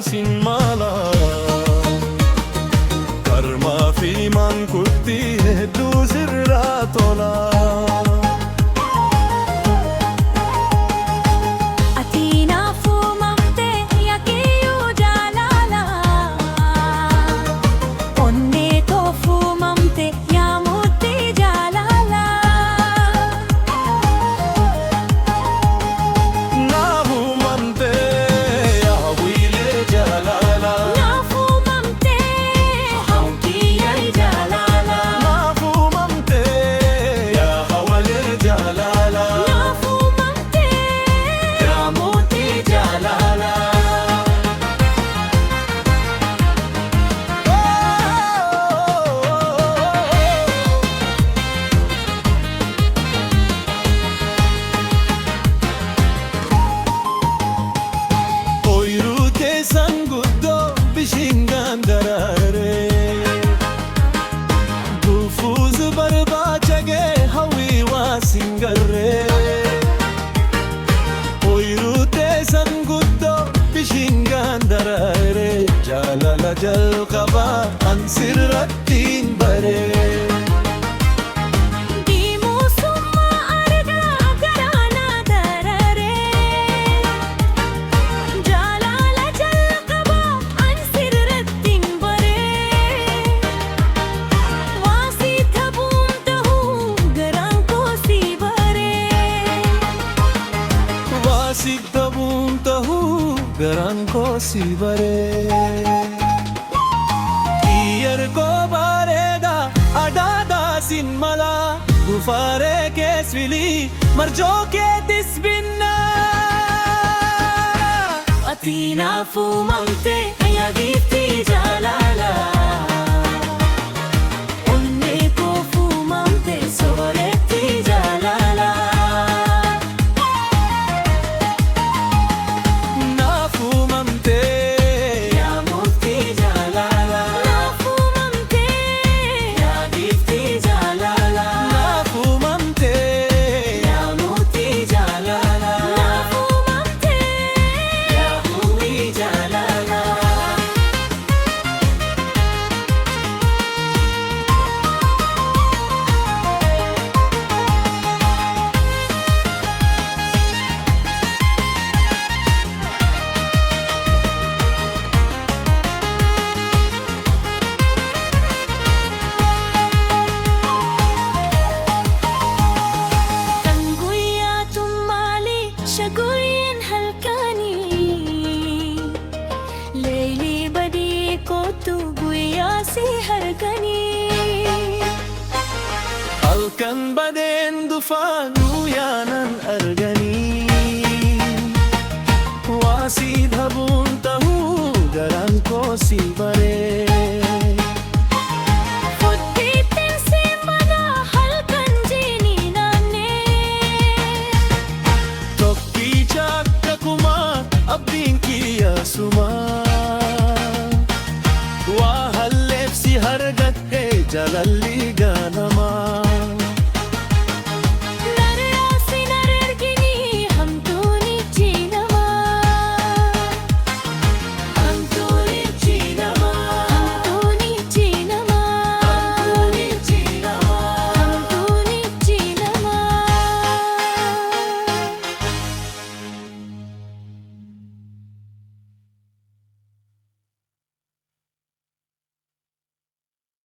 sinmala karma fi man kutti du zirratola singarre oyrute sanguddo bishingandarare jalala jal qaba ansirrattin bare garan ko sibare iyar ko bareda adada sinmala gufare ke svili marjo ke tisbinna atina fumante ya gifti jalala onne ko fumante soretti jalala alkan baden dufanu yanan argani wasi dhabun tahu garan ko sibare fudditin se mana halkan jini nane tokki chakka kuma abdin kiya suma wa hallef si hargat he jalalli